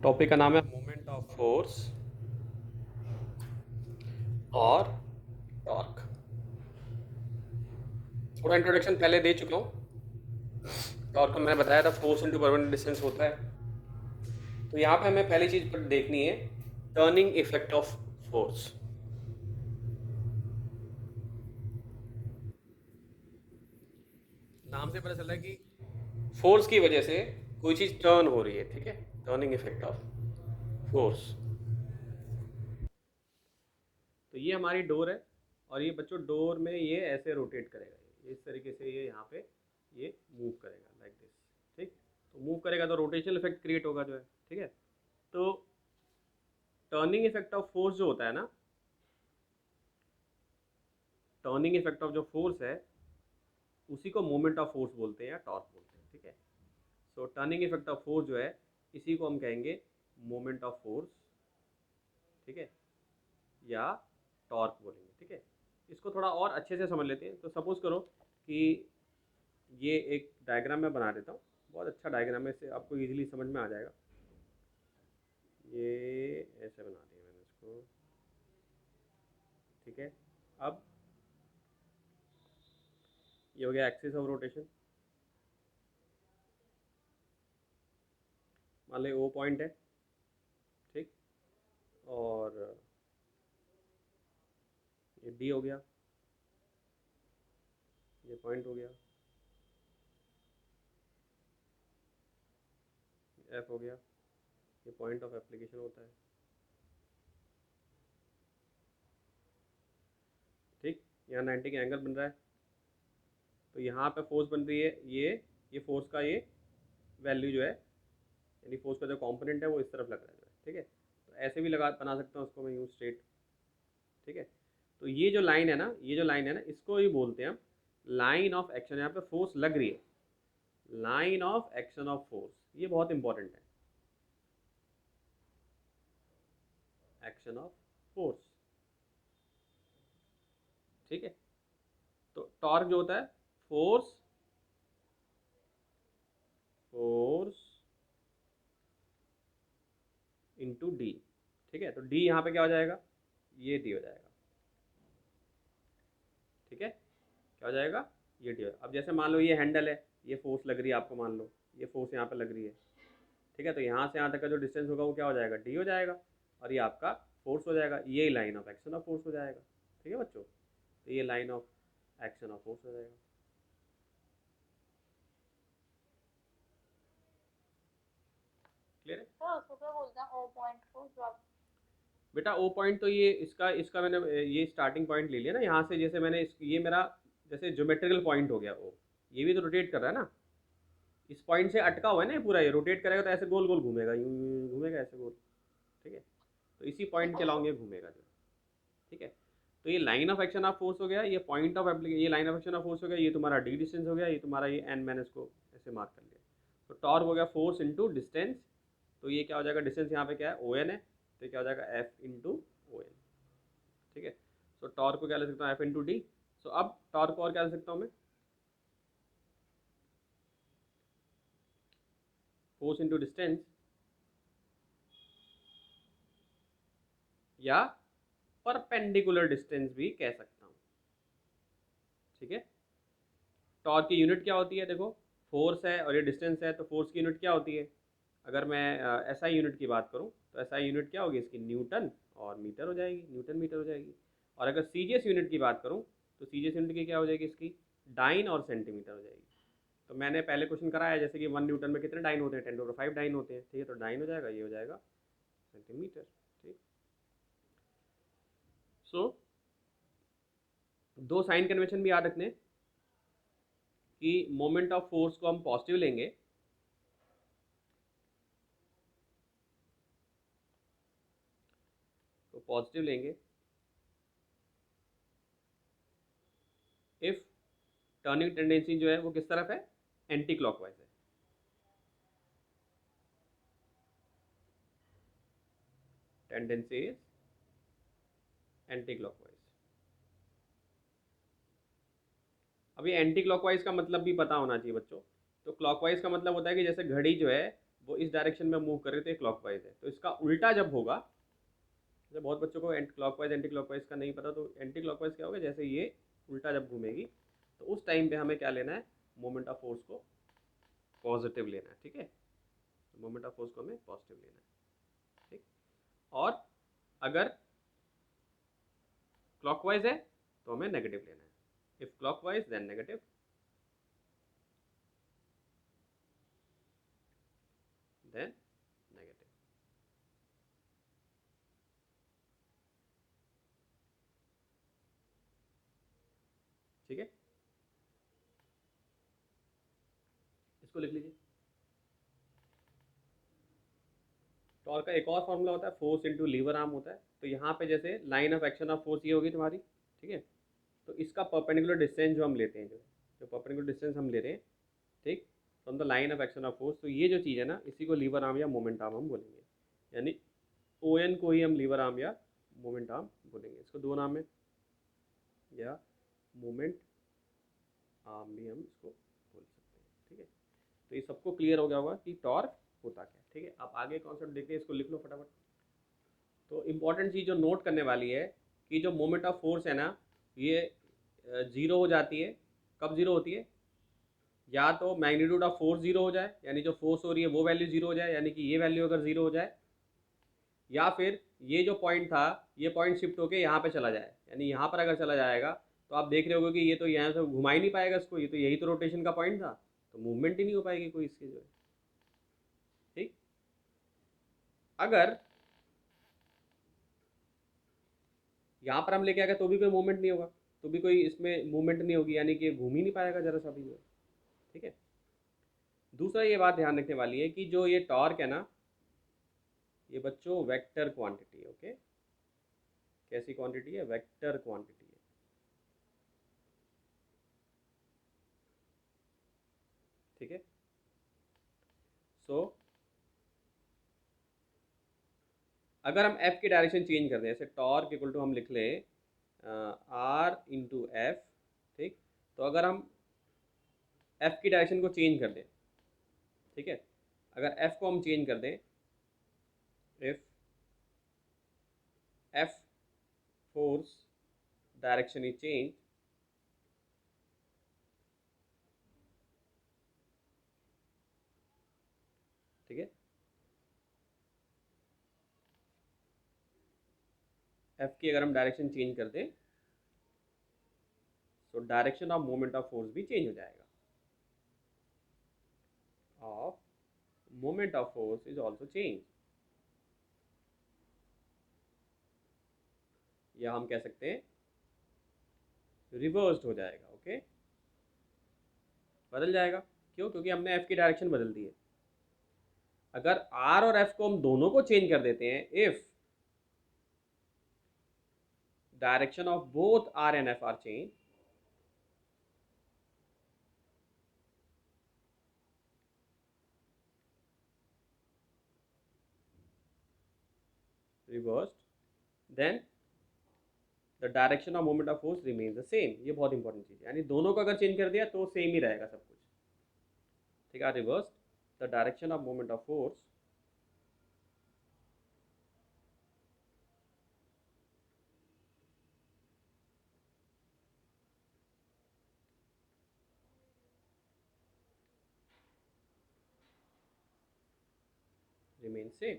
Topic का नाम है मोमेंट ऑफ फोर्स और टॉर्क। थोड़ा इंट्रोडक्शन पहले दे चुका हूँ। टॉर्क को मैंने बताया था फोर्स इंटू परमानेंट डिस्टेंस होता है। तो यहाँ पे हमें पहली चीज पर देखनी है टर्निंग इफेक्ट ऑफ फोर्स। नाम से पता चल रहा है कि फोर्स की वजह से कोई चीज टर्न हो रही है, ठीक है। Turning effect of force. तो ये हमारी डोर है और ये बच्चों डोर में ये ऐसे रोटेट करेगा, ये इस तरीके से ये यहाँ पे ये मूव करेगा लाइक दिस, ठीक। तो मूव करेगा तो रोटेशनल इफेक्ट क्रिएट होगा जो है, ठीक है। तो टर्निंग इफेक्ट ऑफ फोर्स जो होता है ना, टर्निंग इफेक्ट ऑफ जो फोर्स है उसी को मोमेंट ऑफ फोर्स बोलते हैं या टॉर्क बोलते हैं, ठीक है। सो टर्निंग इफेक्ट ऑफ फोर्स जो है इसी को हम कहेंगे मोमेंट ऑफ फोर्स, ठीक है, या टॉर्क बोलेंगे, ठीक है। इसको थोड़ा और अच्छे से समझ लेते हैं। तो सपोज करो कि ये एक डायग्राम मैं बना देता हूँ, बहुत अच्छा डायग्राम है, इससे आपको इजीली समझ में आ जाएगा। ये ऐसे बना दिया मैंने इसको, ठीक है। अब ये हो गया एक्सिस ऑफ रोटेशन। मान लो ओ पॉइंट है, ठीक। और ये डी हो गया, ये पॉइंट हो गया, एफ हो गया, ये पॉइंट ऑफ एप्लीकेशन होता है, ठीक। यहाँ 90 का एंगल बन रहा है, तो यहाँ पे फोर्स बन रही है ये फोर्स का ये वैल्यू जो है, यानी फोर्स का जो कंपोनेंट है वो इस तरफ लग रहा है जो है, ठीक है। तो ऐसे भी लगा बना सकता हूँ उसको मैं यूँ स्ट्रेट, ठीक है। तो ये जो लाइन है ना, ये जो लाइन है ना, इसको ही बोलते हैं हम लाइन ऑफ एक्शन। यहाँ पे फोर्स लग रही है, line of action of force, ये बहुत इंपॉर्टेंट है, एक्शन ऑफ फोर्स, ठीक है। तो टॉर्क जो होता है फोर्स, फोर्स इंटू डी, ठीक है। तो डी यहाँ पे क्या हो जाएगा, ये डी हो जाएगा, ठीक है। क्या हो जाएगा, ये डी। अब जैसे मान लो ये हैंडल है, ये फोर्स लग रही है आपको, मान लो ये फोर्स यहाँ पे लग रही है, ठीक है। तो यहाँ से यहाँ तक का जो डिस्टेंस होगा वो क्या हो जाएगा, डी हो जाएगा, और ये आपका फोर्स हो जाएगा, ये line of action of force हो जाएगा, ठीक है बच्चों। तो ये line of action of force हो जाएगा, क्लियर है। सर उसको क्या बोलते हैं, ओ पॉइंट को जो आप। बेटा ओ पॉइंट तो ये इसका इसका मैंने ये स्टार्टिंग पॉइंट ले लिया ना यहाँ से, जैसे मैंने ये मेरा जैसे ज्योमेट्रिकल पॉइंट हो गया ओ, ये भी तो रोटेट कर रहा है ना, इस पॉइंट से अटका हुआ है ना ये पूरा, ये रोटेट करेगा तो ऐसे गोल गोल घूमेगा, यूं घूमेगा ऐसे गोल, ठीक है। तो इसी पॉइंट के अलॉन्ग ये घूमेगा जो, ठीक है। तो ये line of action of force हो गया, ये पॉइंट ऑफ एप्लीकेशन, ये line of action of force हो गया, ये तुम्हारा डी डिस्टेंस हो गया, ये तुम्हारा ये एन, मैंने इसको ऐसे मार्क कर लिया। तो टॉर्क हो गया फोर्स इंटू डिस्टेंस, तो ये क्या हो जाएगा, डिस्टेंस यहाँ पे क्या है ओ एन है, तो क्या हो जाएगा एफ इंटू ओ एन, ठीक है। तो टॉर्क को क्या ले सकता हूँ, एफ इंटू डी। सो अब टॉर्क को और क्या ले सकता हूँ मैं, फोर्स इंटू डिस्टेंस, या परपेंडिकुलर डिस्टेंस भी कह सकता हूँ, ठीक है। टॉर्क की यूनिट क्या होती है, देखो फोर्स है और ये डिस्टेंस है, तो फोर्स की यूनिट क्या होती है, अगर मैं एस आई यूनिट की बात करूँ तो एस आई यूनिट क्या होगी इसकी, न्यूटन और मीटर हो जाएगी, न्यूटन मीटर हो जाएगी। और अगर सी जी एस यूनिट की बात करूँ तो सी जी एस यूनिट की क्या हो जाएगी इसकी, डाइन और सेंटीमीटर हो जाएगी। तो मैंने पहले क्वेश्चन कराया जैसे कि 1 न्यूटन में कितने डाइन होते हैं, 10⁵ डाइन होते हैं, ठीक है। तो डाइन हो जाएगा, ये हो जाएगा सेंटीमीटर, ठीक। सो दो साइन कन्वेंशन भी याद रखने कि मोमेंट ऑफ फोर्स को हम पॉजिटिव लेंगे, तो पॉजिटिव लेंगे इफ टर्निंग टेंडेंसी जो है वो किस तरफ है, एंटी क्लॉकवाइज है, टेंडेंसी इज एंटी क्लॉकवाइज। अब ये एंटी क्लॉकवाइज का मतलब भी पता होना चाहिए बच्चों। तो क्लॉकवाइज का मतलब होता है कि जैसे घड़ी जो है वो इस डायरेक्शन में मूव कर रहे थे, क्लॉकवाइज है, तो इसका उल्टा जब होगा, जैसे बहुत बच्चों को क्लॉकवाइज एंटी क्लॉकवाइज का नहीं पता, तो एंटी क्लॉकवाइज क्या होगा, जैसे ये उल्टा जब घूमेगी तो उस टाइम पे हमें क्या लेना है, मोमेंट ऑफ फोर्स को पॉजिटिव लेना है, ठीक है, मोमेंट ऑफ फोर्स को हमें पॉजिटिव लेना है, ठीक। और अगर क्लॉकवाइज है तो हमें नेगेटिव लेना है, if clockwise then negative, then negative. ठीक है, इसको लिख लीजिए। टॉर्क का एक और फॉर्मूला होता है, फोर्स इंटू लीवर आर्म होता है। तो यहाँ पे जैसे line of action of force ये होगी तुम्हारी, ठीक है, तो इसका परपेंडिकुलर डिस्टेंस जो हम लेते हैं, जो परपेंडिकुलर डिस्टेंस हम ले रहे हैं, ठीक, from the line of action of force, तो ये जो चीज़ है ना, इसी को लीवर आर्म या मोमेंट आर्म हम बोलेंगे, यानी ओ एन को ही हम लीवर आर्म या मोमेंट आर्म बोलेंगे, इसको दो नाम है, या मोमेंट आर्म भी हम इसको बोल सकते हैं, ठीक है। तो ये सबको क्लियर हो गया होगा कि टॉर्क होता क्या है, ठीक है। अब आगे कॉन्सेप्ट देखते हैं, इसको लिख लो फटाफट। तो इम्पॉर्टेंट चीज़ जो नोट करने वाली है कि जो मोमेंट ऑफ फोर्स है ना, ये ज़ीरो हो जाती है। कब ज़ीरो होती है, या तो मैग्नीट्यूड ऑफ फोर्स ज़ीरो हो जाए, यानी जो फोर्स हो रही है वो वैल्यू ज़ीरो हो जाए, यानी कि ये वैल्यू अगर ज़ीरो हो जाए, या फिर ये जो पॉइंट था, ये पॉइंट शिफ्ट होकर यहाँ पे चला जाए, यानी यहाँ पर अगर चला जाएगा तो आप देख रहे होगे कि ये तो यहाँ से घुमा ही नहीं पाएगा इसको, ये तो यही तो रोटेशन का पॉइंट था, तो मूवमेंट ही नहीं हो पाएगी कोई इसकी जो है, ठीक। अगर यहाँ पर हम लेके आ गए तो भी कोई मूवमेंट नहीं होगा, तो भी कोई इसमें मूवमेंट नहीं होगी, यानी कि घूम ही नहीं पाएगा जरा सा भी जो है, ठीक है। दूसरा ये बात ध्यान रखने वाली है कि जो ये टॉर्क है ना, ये बच्चों वेक्टर क्वांटिटी है, ओके। कैसी क्वांटिटी है, वेक्टर क्वांटिटी है, ठीक है। सो अगर हम एफ की डायरेक्शन चेंज कर दें, जैसे टॉर्क इक्वल टू हम लिख लें आर इंटू एफ, ठीक, तो अगर हम एफ की डायरेक्शन को चेंज कर दें, ठीक है, अगर एफ को हम चेंज कर दें, if F force direction is change, ठीक है, एफ की अगर हम डायरेक्शन चेंज कर दें तो direction of moment of force भी चेंज हो जाएगा, of moment of force is also change, या हम कह सकते हैं रिवर्स्ड हो जाएगा, ओके, बदल जाएगा। क्यों, क्योंकि हमने एफ की डायरेक्शन बदल दी है। अगर आर और एफ को हम दोनों को चेंज कर देते हैं, if direction of both R and F are change, reversed, then the direction of moment of force remains the same। ये बहुत इंपॉर्टेंट चीज़ है, यानी दोनों को अगर चेंज कर दिया तो सेम ही रहेगा सब कुछ, ठीक है। Reversed the direction of moment of force remain same,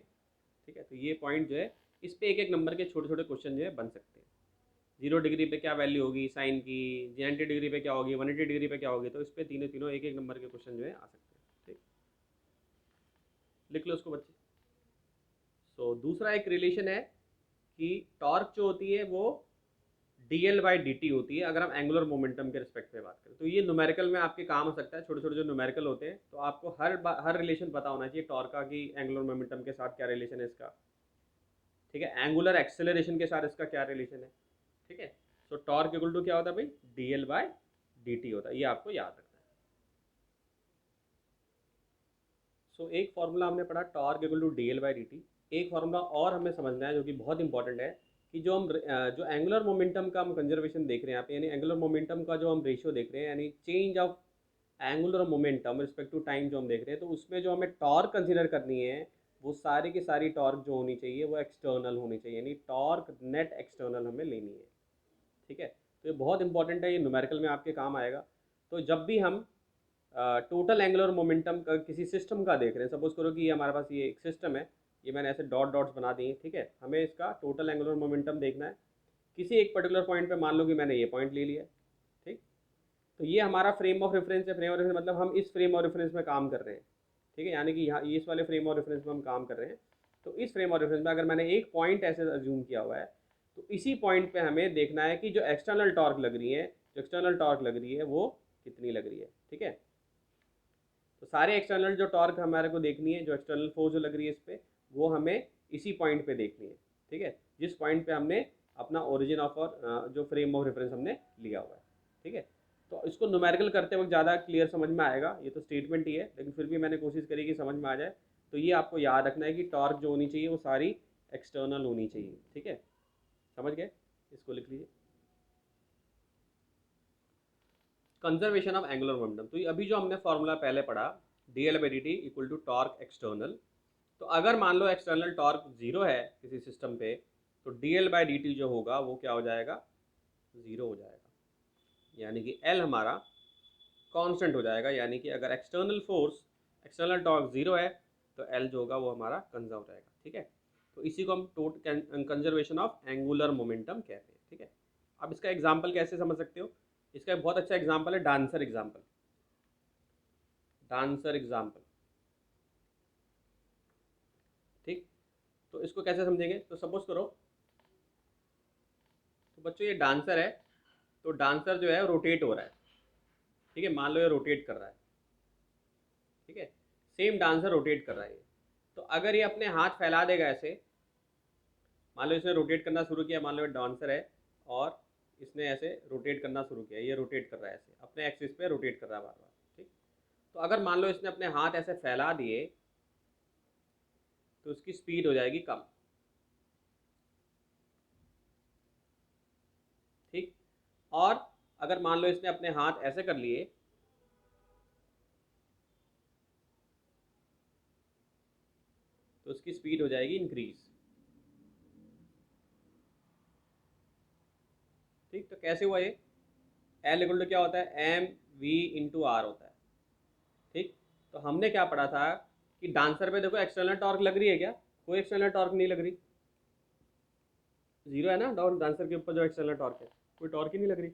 ठीक है। तो ये पॉइंट जो है, इस पे एक एक नंबर के छोटे छोटे क्वेश्चन जो है बन सकते हैं। 0 डिग्री पे क्या वैल्यू होगी साइन की, 90 डिग्री पे क्या होगी, 180 डिग्री पे क्या होगी, तो इस पे तीनों तीनों एक एक नंबर के क्वेश्चन जो है आ सकते हैं, ठीक। लिख लो उसको बच्चे। सो दूसरा एक रिलेशन है कि टॉर्क जो होती है वो dl/dt होती है, अगर हम एंगुलर मोमेंटम के रिस्पेक्ट में बात करें, तो ये न्यूमेरिकल में आपके काम हो सकता है, छोटे छोटे जो न्यूमेरिकल होते हैं, तो आपको हर रिलेशन पता होना चाहिए टॉर्क का कि एंगुलर मोमेंटम के साथ क्या रिलेशन है इसका, ठीक है, एंगुलर एक्सेलरेशन के साथ इसका क्या रिलेशन है, ठीक है। सो टॉर्क इक्वल टू क्या होता है भाई, dl/dt होता है, ये आपको याद रखना है। सो एक फॉर्मूला हमने पढ़ा टॉर्क इक्वल टू dl/dt। एक फॉर्मूला और हमें समझना है जो कि बहुत इंपॉर्टेंट है, कि जो हम जो एंगुलर मोमेंटम का हम कंजर्वेशन देख रहे हैं यहाँ पे, यानी एंगुलर मोमेंटम का जो हम रेशियो देख रहे हैं, यानी change of angular momentum respect to time जो हम देख रहे हैं, तो उसमें जो हमें टॉर्क कंसीडर करनी है वो सारी की सारी टॉर्क जो होनी चाहिए वो एक्सटर्नल होनी चाहिए, यानी टॉर्क नेट एक्सटर्नल हमें लेनी है। ठीक है, तो ये बहुत इंपॉर्टेंट है, ये न्यूमेरिकल में आपके काम आएगा। तो जब भी हम टोटल एंगुलर मोमेंटम का किसी सिस्टम का देख रहे हैं, सपोज करो कि ये हमारे पास ये एक सिस्टम है, ये मैंने ऐसे डॉट डॉट्स बना दिए, ठीक है, हमें इसका टोटल एंगुलर मोमेंटम देखना है किसी एक पर्टिकुलर पॉइंट पे। मान लो कि मैंने ये पॉइंट ले लिया, ठीक, तो ये हमारा फ्रेम ऑफ रेफरेंस है। फ्रेम ऑफ रेफरेंस मतलब हम इस फ्रेम ऑफ रेफरेंस में काम कर रहे हैं, ठीक है, यानी कि यहाँ इस वाले फ्रेम ऑफ रेफरेंस में हम काम कर रहे हैं। तो इस फ्रेम ऑफ रेफरेंस में अगर मैंने एक पॉइंट ऐसे अज्यूम किया हुआ है, तो इसी पॉइंट पे हमें देखना है कि जो एक्सटर्नल टॉर्क लग रही है, जो एक्सटर्नल टॉर्क लग रही है वो कितनी लग रही है। ठीक है, तो सारे एक्सटर्नल जो टॉर्क हमारे को देखनी है, जो एक्सटर्नल फोर्स जो लग रही है इस पर, वो हमें इसी पॉइंट पे देखनी है। ठीक है, जिस पॉइंट पे हमने अपना ओरिजिन ऑफ और जो फ्रेम ऑफ रेफरेंस हमने लिया हुआ है। ठीक है, तो इसको न्यूमेरिकल करते वक्त ज़्यादा क्लियर समझ में आएगा, ये तो स्टेटमेंट ही है, लेकिन फिर भी मैंने कोशिश करी कि समझ में आ जाए। तो ये आपको याद रखना है कि टॉर्क जो होनी चाहिए वो सारी एक्सटर्नल होनी चाहिए। ठीक है, समझ गए, इसको लिख लीजिए, कंजर्वेशन ऑफ एंगुलर मोमेंटम। तो अभी जो हमने फॉर्मूला पहले पढ़ा, D L by D T equal to torque external, तो अगर मान लो एक्सटर्नल टॉर्क जीरो है किसी सिस्टम पे, तो D L by D T जो होगा वो क्या हो जाएगा, ज़ीरो हो जाएगा, यानी कि एल हमारा कांस्टेंट हो जाएगा। यानी कि अगर external force, external torque zero है, तो एल जो होगा वो हमारा कंजर्व रहेगा। ठीक है, तो इसी को हम कंजर्वेशन ऑफ एंगुलर मोमेंटम कहते हैं। ठीक है, अब इसका एग्जाम्पल कैसे समझ सकते हो, इसका एक बहुत अच्छा एग्जाम्पल है डांसर एग्जाम्पल। डांसर एग्जाम्पल, ठीक, तो इसको कैसे समझेंगे, तो सपोज करो, तो बच्चों ये डांसर है, तो डांसर जो है रोटेट हो रहा है। ठीक है, मान लो ये रोटेट कर रहा है, ठीक है, सेम डांसर रोटेट कर रहा है। तो अगर ये अपने हाथ फैला देगा ऐसे, मान लो इसने रोटेट करना शुरू किया, मान लो ये डांसर है और इसने ऐसे रोटेट करना शुरू किया, ये रोटेट कर रहा है ऐसे अपने एक्सिस पे रोटेट कर रहा है बार बार। ठीक, तो अगर मान लो इसने अपने हाथ ऐसे फैला दिए, तो उसकी स्पीड हो जाएगी कम। ठीक, और अगर मान लो इसने अपने हाथ ऐसे कर लिए, तो उसकी स्पीड हो जाएगी इंक्रीज। ठीक, तो कैसे हुआ ये, एल इक्वल टू क्या होता है, एम वी इंटू आर होता है। ठीक, तो हमने क्या पढ़ा था कि डांसर पे देखो एक्सटर्नल टॉर्क लग रही है क्या, कोई एक्सटर्नल टॉर्क नहीं लग रही, जीरो है ना डांसर के ऊपर जो एक्सटर्नल टॉर्क है, कोई टॉर्क ही नहीं लग रही।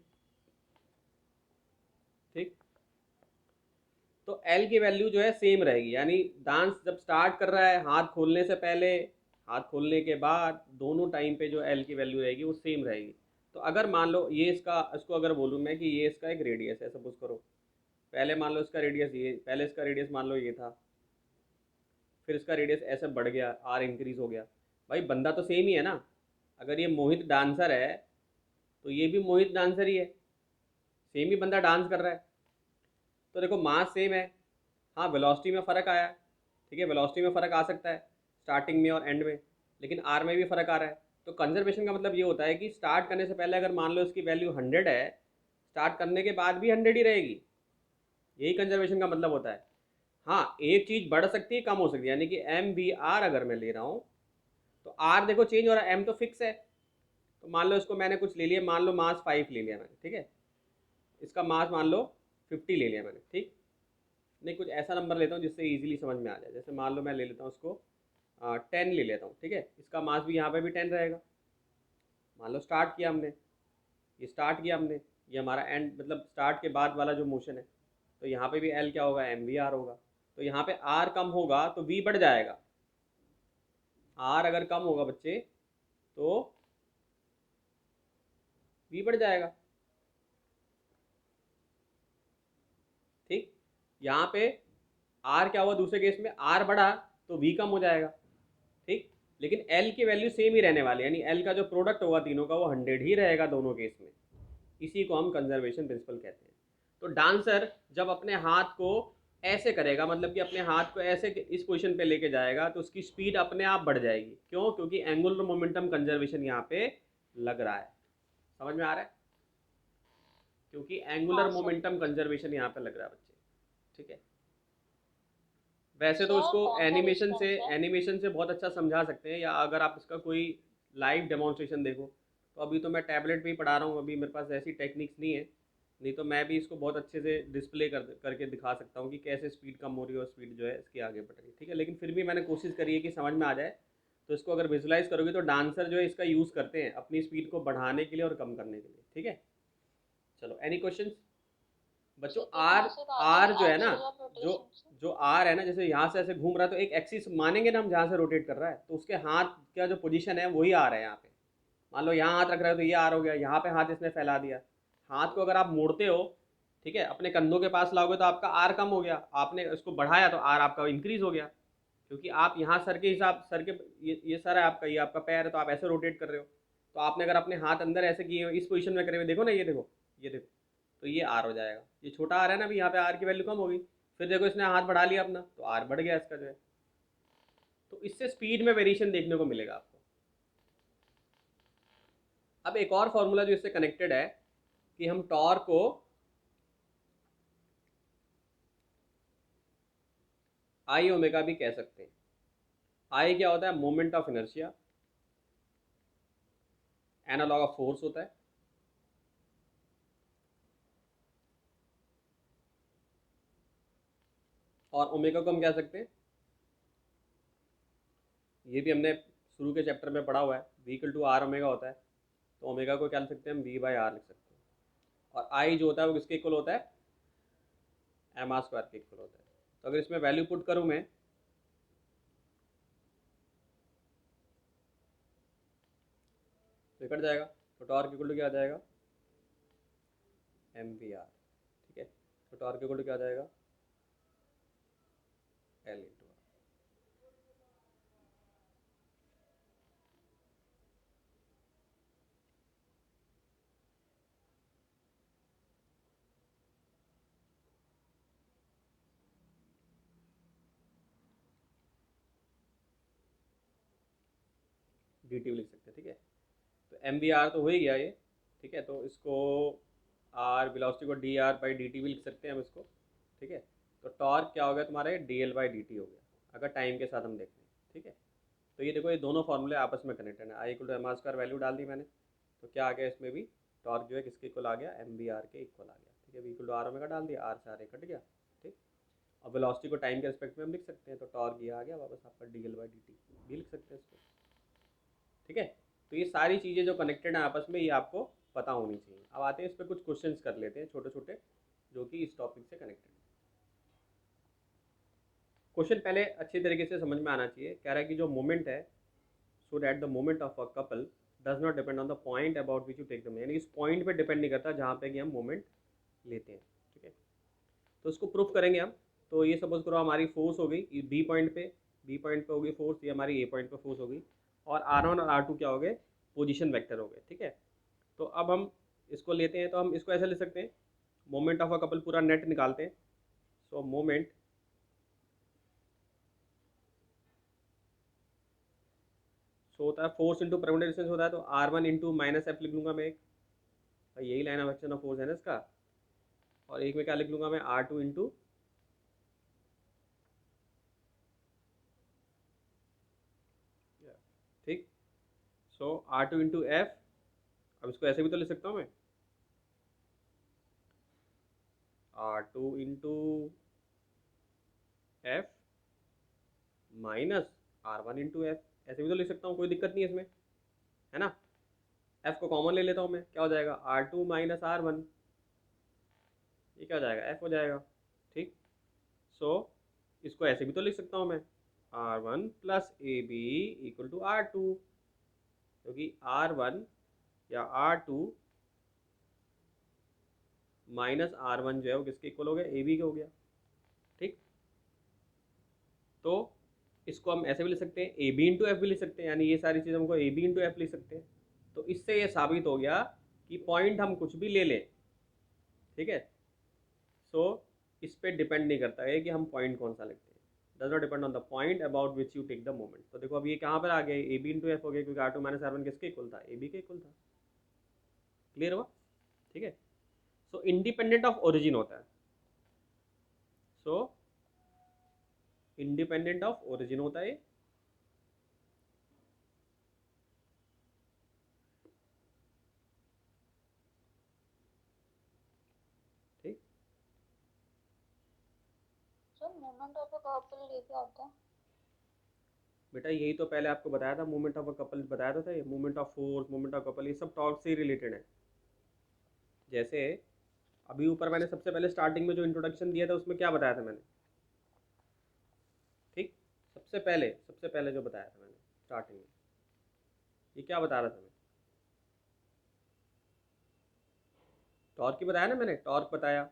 ठीक, तो एल की वैल्यू जो है सेम रहेगी, यानी डांस जब स्टार्ट कर रहा है हाथ खोलने से पहले, हाथ खोलने के बाद, दोनों टाइम पे जो एल की वैल्यू रहेगी वो सेम रहेगी। तो अगर मान लो ये इसको अगर बोलूँ मैं कि ये इसका एक रेडियस है, सपोज करो, पहले मान लो इसका रेडियस ये, पहले इसका रेडियस मान लो ये था, फिर इसका रेडियस ऐसे बढ़ गया, आर इंक्रीज हो गया। भाई बंदा तो सेम ही है ना, अगर ये मोहित डांसर है तो ये भी मोहित डांसर ही है, सेम ही बंदा डांस कर रहा है। तो देखो मास सेम है, हाँ वेलोसिटी में फ़र्क आया, ठीक है, वेलोसिटी में फ़र्क आ सकता है स्टार्टिंग में और एंड में, लेकिन आर में भी फ़र्क आ रहा है। तो कंजर्वेशन का मतलब ये होता है कि स्टार्ट करने से पहले अगर मान लो इसकी वैल्यू 100 है, स्टार्ट करने के बाद भी 100 ही रहेगी, यही कंजर्वेशन का मतलब होता है। हाँ, एक चीज़ बढ़ सकती है, कम हो सकती है, यानी कि एम वी आर अगर मैं ले रहा हूँ, तो आर देखो चेंज हो रहा है, एम तो फिक्स है। तो मान लो इसको मैंने कुछ ले लिया, मान लो मास 5 ले लिया मैंने, ठीक है, इसका मास मान लो 50 ले लिया मैंने। ठीक, नहीं कुछ ऐसा नंबर लेता हूँ जिससे इजीली समझ में आ जाए, जैसे मान लो मैं ले लेता हूँ उसको 10 ले लेता हूँ, ठीक है, इसका मास भी यहाँ पे भी 10 रहेगा। मान लो स्टार्ट किया हमने, ये स्टार्ट किया हमने, ये हमारा एंड मतलब स्टार्ट के बाद वाला जो मोशन है, तो यहाँ पे भी एल क्या होगा, एम वी आर होगा। तो यहाँ पे आर कम होगा तो वी बढ़ जाएगा, आर अगर कम होगा बच्चे तो वी बढ़ जाएगा। ठीक, यहाँ पे आर क्या हुआ, दूसरे केस में आर बढ़ा तो वी कम हो जाएगा। ठीक, लेकिन एल की वैल्यू सेम ही रहने वाली है, यानी एल का जो प्रोडक्ट होगा तीनों का वो 100 ही रहेगा दोनों केस में। इसी को हम कंजर्वेशन प्रिंसिपल कहते हैं। तो डांसर जब अपने हाथ को ऐसे करेगा, मतलब कि अपने हाथ को ऐसे इस पोजीशन पे लेके जाएगा, तो उसकी स्पीड अपने आप बढ़ जाएगी। क्यों, क्योंकि एंगुलर मोमेंटम कंजर्वेशन यहाँ पे लग रहा है। समझ में आ रहा है, क्योंकि हाँ एंगुलर सर। मोमेंटम कंजर्वेशन यहाँ पे लग रहा है बच्चे। ठीक है। वैसे तो सर इसको कौन सा डिस्टेंस है? एनिमेशन से बहुत अच्छा समझा सकते हैं, या अगर आप इसका कोई लाइव डेमोन्स्ट्रेशन देखो, तो अभी तो मैं टैबलेट पे ही पढ़ा रहा हूँ, अभी मेरे पास ऐसी टेक्निक्स नहीं है, नहीं तो मैं भी इसको बहुत अच्छे से डिस्प्ले करके दिखा सकता हूँ कि कैसे स्पीड कम हो रही है और स्पीड जो है इसकी आगे बढ़ रही है, ठीक है। लेकिन फिर भी मैंने कोशिश करी है कि समझ में आ जाए। तो इसको अगर विजुलाइज करोगे तो डांसर जो है इसका यूज़ करते हैं अपनी स्पीड को बढ़ाने के लिए और कम करने के लिए, ठीक है। चलो, एनी क्वेश्चन बच्चों? ठीक है, आर, कहाँ से कहाँ तक आर जो है ना, एक्सेलर जो रोटेशन से? जो आर है ना, जैसे यहाँ से ऐसे घूम रहा है तो एक एक्सिस मानेंगे ना हम, जहाँ से रोटेट कर रहा है, तो उसके हाथ का जो पोजीशन है वही आर है यहाँ पे। मान लो यहाँ हाथ रख रहा है तो ये आर हो गया, यहाँ पे हाथ इसने फैला दिया। हाथ को अगर आप मोड़ते हो, ठीक है, अपने कंधों के पास लाओगे तो आपका आर कम हो गया, आपने उसको बढ़ाया तो आर आपका इंक्रीज हो गया, क्योंकि आप यहाँ सर के हिसाब, सर के ये सर है आपका, ये आपका पैर है, तो आप ऐसे रोटेट कर रहे हो। तो आपने अगर अपने हाथ अंदर ऐसे किए हो, इस पोजीशन में करे हुए, देखो ना, ये देखो, ये देखो, तो ये आर हो जाएगा। ये छोटा आर है ना, अभी यहाँ पे आर की वैल्यू कम होगी। फिर देखो इसने हाथ बढ़ा लिया अपना, तो आर बढ़ गया इसका जो है। तो इससे स्पीड में वेरिएशन देखने को मिलेगा आपको। अब एक और फॉर्मूला जो इससे कनेक्टेड है, कि हम टॉर्क को आई ओमेगा भी कह सकते हैं। आई क्या होता है? Moment of inertia, analog of force होता है। और ओमेगा को हम कह सकते हैं, ये भी हमने शुरू के चैप्टर में पढ़ा हुआ है, V equal to R omega होता है। तो ओमेगा को क्या लिख सकते हैं हम? वी बाई आर लिख सकते हैं। और आई जो होता है वो किसके इक्वल होता है? एम आर स्क्वायर के इक्वल होता है। तो अगर इसमें वैल्यू पुट करूँ मैं, तो कट जाएगा। तो टॉर्क इक्वल टू क्या आ जाएगा? एम वी आर, ठीक है। तो टॉर्क इक्वल टू क्या आ जाएगा? L into R. D T भी लिख सकते हैं, ठीक है। तो एम वी आर तो हो ही गया ये, ठीक है। तो इसको आर वेलोसिटी को D R by D T भी लिख सकते हैं हम इसको, ठीक है। तो टॉर्क क्या हो गया तुम्हारा? D L by D T हो गया, अगर टाइम के साथ हम देख लें, ठीक है। तो ये देखो, ये दोनों फॉर्मूले आपस में कनेक्टेड है। I equal to M R square value डाल दी मैंने, तो क्या आ गया इसमें भी? टॉर्क जो है किसके इक्वल आ गया? एम बी आर के इक्वल आ गया, ठीक है। V equal to R omega डाल दिया, आर से आर कट गया, ठीक। और वेलोसिटी को टाइम के रिस्पेक्ट में हम लिख सकते हैं, तो टॉर्क ये आ गया वापस आपका D L by D T भी लिख सकते हैं इसको, ठीक है। तो ये सारी चीज़ें जो कनेक्टेड हैं आपस में, ये आपको पता होनी चाहिए। अब आते हैं इस पर कुछ क्वेश्चंस कर लेते हैं छोटे छोटे, जो कि इस टॉपिक से कनेक्टेड है। क्वेश्चन पहले अच्छी तरीके से समझ में आना चाहिए। कह रहा है कि जो मोमेंट है, so that the moment of a couple does not depend on the point about which you take the, यानी इस पॉइंट पे डिपेंड नहीं करता जहाँ पे कि हम मोमेंट लेते हैं, ठीक है। तो इसको प्रूफ करेंगे हम। तो ये सपोज करो हमारी फोर्स हो गई बी पॉइंट पे होगी फोर्स, ये हमारी ए पॉइंट पे फोर्स हो गई, और आर वन और आर टू क्या हो गए? पोजिशन वैक्टर हो गए, ठीक है। तो अब हम इसको लेते हैं, तो हम इसको ऐसे ले सकते हैं, मोमेंट ऑफ अ कपल पूरा नेट निकालते हैं। सो मोमेंट सो होता है फोर्स इंटू परपेंडिकुलर डिस्टेंस होता है, तो R one into minus F लिख लूँगा मैं एक, भाई यही line of action of force है ना इसका। और एक में क्या लिख लूँगा मैं? आर टू इंटू, ठीक। So R two into F. अब इसको ऐसे भी तो लिख सकता हूँ मैं, R two into F minus R one into F, ऐसे भी तो लिख सकता हूँ, कोई दिक्कत नहीं है इसमें, है ना। एफ को कॉमन ले लेता हूँ मैं, क्या हो जाएगा? R two minus R one, ये क्या हो जाएगा? एफ हो जाएगा, ठीक। सो इसको ऐसे भी तो लिख सकता हूँ मैं, R one plus A B equal to R two, क्योंकि आर वन या R two minus R one जो है वो किसके इक्वल हो गया? ए बी के हो गया, ठीक। तो इसको हम ऐसे भी लिख सकते हैं, ए बी इंटू एफ भी लिख सकते हैं, यानी ये सारी चीज़ हमको ए बी इंटू एफ लिख सकते हैं। तो इससे ये साबित हो गया कि पॉइंट हम कुछ भी ले लें, ठीक है, सो इस पर डिपेंड नहीं करता है कि हम पॉइंट कौन सा लेते हैं, does not depend on the point about which you take the moment. तो देखो अब ये कहाँ पर आ गया? ए बी इंटू एफ हो गया, क्योंकि R two minus R one किसके इक्वल था? ए बी के इक्वल था। क्लियर हुआ? ठीक है। सो इंडिपेंडेंट ऑफ ओरिजिन होता है। सो इंडिपेंडेंट ऑफ ओरिजिन होता है। ठीक, sir moment of a couple ये क्या होता है? बेटा यही तो पहले आपको बताया था, मूवमेंट ऑफ अ कपल बताया तो था, ये movement of force, movement of couple, ये सब टॉर्क से ही रिलेटेड है। जैसे अभी ऊपर मैंने सबसे पहले स्टार्टिंग में जो इंट्रोडक्शन दिया था उसमें क्या बताया था मैंने? ठीक, सबसे पहले जो बताया था मैंने स्टार्टिंग में, ये क्या बता रहा था मैं? टॉर्क ही बताया ना मैंने, टॉर्क बताया।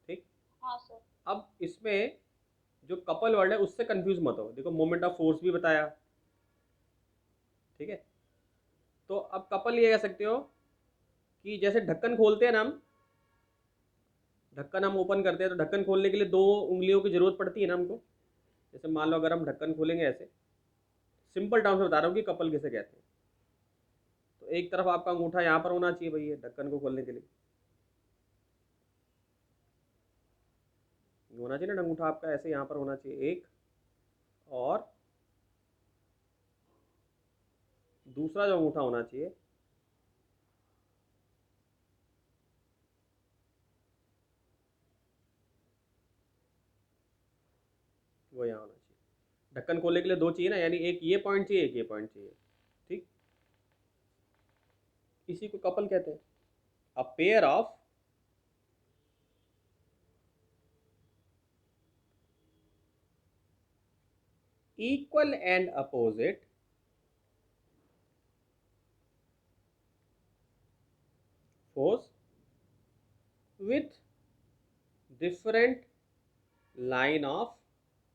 ठीक, हाँ सर। अब इसमें जो कपल वर्ड है उससे कंफ्यूज मत हो, देखो मोमेंट ऑफ फोर्स भी बताया। ठीक है, तो अब कपल ये कह सकते हो कि जैसे ढक्कन खोलते हैं ना हम, ढक्कन हम ओपन करते हैं तो ढक्कन खोलने के लिए दो उंगलियों की जरूरत पड़ती है ना हमको। जैसे मान लो अगर हम ढक्कन खोलेंगे ऐसे, सिंपल टर्म्स में बता रहा हूँ कि कपल किसे कहते हैं। तो एक तरफ आपका अंगूठा यहाँ पर होना चाहिए भैया ढक्कन को खोलने के लिए, होना चाहिए ना अंगूठा आपका ऐसे यहाँ पर होना चाहिए एक, और दूसरा जो अंगूठा होना चाहिए वो यहाँ होना चाहिए। ढक्कन खोलने के लिए दो चाहिए ना, यानी एक ये पॉइंट चाहिए, एक ये पॉइंट चाहिए। ठीक, इसी को कपल कहते हैं। A pair of equal and opposite force with different line of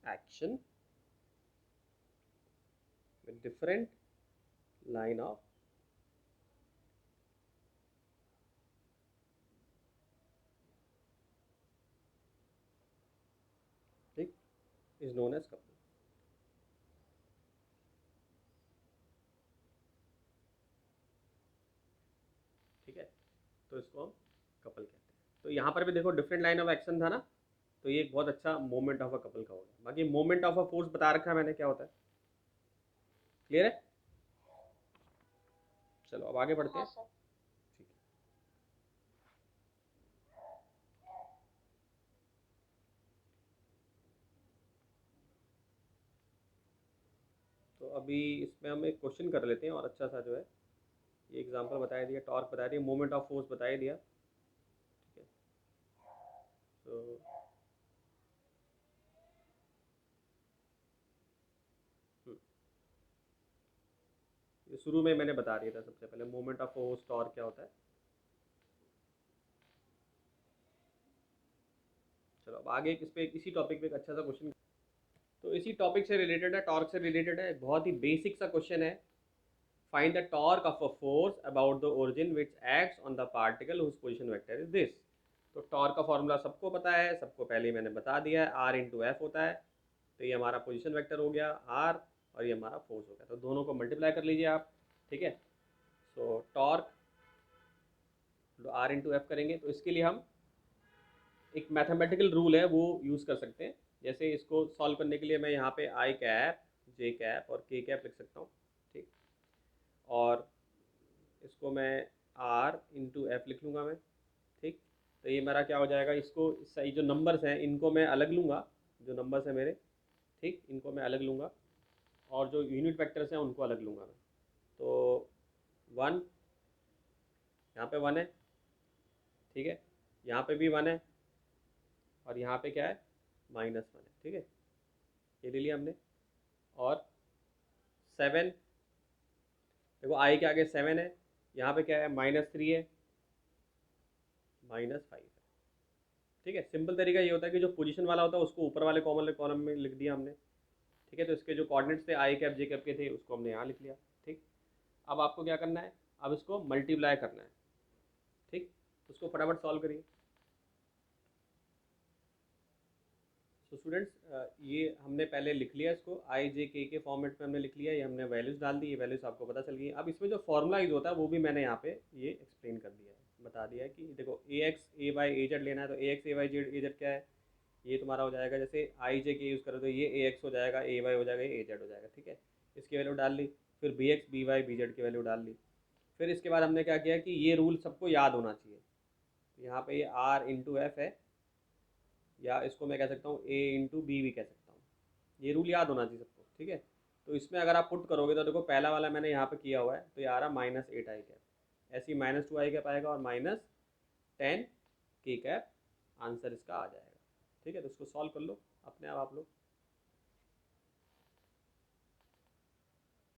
action, with different line of ठीक is known as couple। ठीक है, तो इसको हम कपल कहते हैं। तो यहाँ पर भी देखो डिफरेंट लाइन ऑफ एक्शन था ना, तो ये एक बहुत अच्छा मोमेंट ऑफ अ कपल का हो गया। बाकी मोमेंट ऑफ अ फोर्स बता रखा है मैंने क्या होता है, क्लियर है? चलो अब आगे बढ़ते हाँ हैं। सर। ठीक है, तो अभी इसमें हम एक क्वेश्चन कर लेते हैं और अच्छा सा जो है, ये एग्जांपल बता दिया, टॉर्क बता दिया, मोमेंट ऑफ फोर्स बता दिया। ठीक है, तो ये शुरू में मैंने बता दिया था सबसे पहले मोमेंट ऑफ फोर्स टॉर्क क्या होता है। चलो अब आगे इस पे इसी टॉपिक पे एक अच्छा सा क्वेश्चन, तो इसी टॉपिक से रिलेटेड है, टॉर्क से रिलेटेड है, बहुत ही बेसिक सा क्वेश्चन है। Find the torque of a force about the origin which acts on the particle whose position vector is this. तो टॉर्क का फॉर्मूला सबको पता है, सबको पहले ही मैंने बता दिया है, आर इंटू एफ होता है। तो ये हमारा पोजिशन वेक्टर हो गया आर, और ये हमारा फोर्स हो गया, तो दोनों को मल्टीप्लाई कर लीजिए आप। ठीक है, so torque R into F करेंगे तो इसके लिए हम एक मैथमेटिकल रूल है वो यूज़ कर सकते हैं। जैसे इसको सॉल्व करने के लिए मैं यहाँ पे आई कैप, जे कैप और के कैप लिख सकता हूँ। ठीक, और इसको मैं आर इंटू एफ लिख लूँगा मैं। ठीक, तो ये मेरा क्या हो जाएगा, इसको सही जो नंबर्स हैं इनको मैं अलग लूँगा, जो नंबर्स हैं मेरे, ठीक, इनको मैं अलग लूँगा, और जो यूनिट वेक्टर्स हैं उनको अलग लूँगा मैं। तो वन, यहाँ पे वन है, ठीक है, यहाँ पे भी वन है, और यहाँ पे क्या है, माइनस वन है। ठीक है, ये ले लिया हमने। और सेवन, देखो आई के आगे सेवन है, यहाँ पे क्या है, माइनस थ्री है, माइनस फाइव है। ठीक है, सिंपल तरीका ये होता है कि जो पोजीशन वाला होता है उसको ऊपर वाले कॉलम में लिख दिया हमने। ठीक है, तो इसके जो कोऑर्डिनेट्स थे आई कैप जे कैप के थे उसको हमने यहाँ लिख लिया। ठीक, अब आपको क्या करना है, अब इसको मल्टीप्लाई करना है। ठीक, उसको फटाफट सॉल्व करिए। तो स्टूडेंट्स ये हमने पहले लिख लिया, इसको आई जे के फॉर्मेट में हमने लिख लिया, ये हमने वैल्यूज़ डाल दी, ये वैल्यूज़ आपको पता चल गई। अब इसमें जो फॉर्मूला यूज होता है वो भी मैंने यहाँ पे ये एक्सप्लेन कर दिया है, बता दिया है कि देखो a x a y a z लेना है, तो a x a y z a z क्या है, ये तुम्हारा हो जाएगा, जैसे आई जे के यूज़ करो तो ये ए एक्स हो जाएगा, ए वाई हो जाएगा, ए जेड हो जाएगा, ठीक है। इसकी वैल्यू डाल ली, फिर B X B Y B Z की वैल्यू डाल ली। फिर इसके बाद हमने क्या किया कि ये रूल सबको याद होना चाहिए। तो यहाँ पे ये आर इंटू एफ है, या इसको मैं कह सकता हूँ ए इंटू बी भी कह सकता हूँ। ये रूल याद होना चाहिए सबको, ठीक है। तो इसमें अगर आप पुट करोगे तो देखो पहला वाला मैंने यहाँ पे किया हुआ है, तो ये आ रहा -8 i कैप, ऐसे ही -2 i कैप आएगा और -10 k कैप, आंसर इसका आ जाएगा, ठीक है। तो इसको सॉल्व कर लो अपने आप लोग।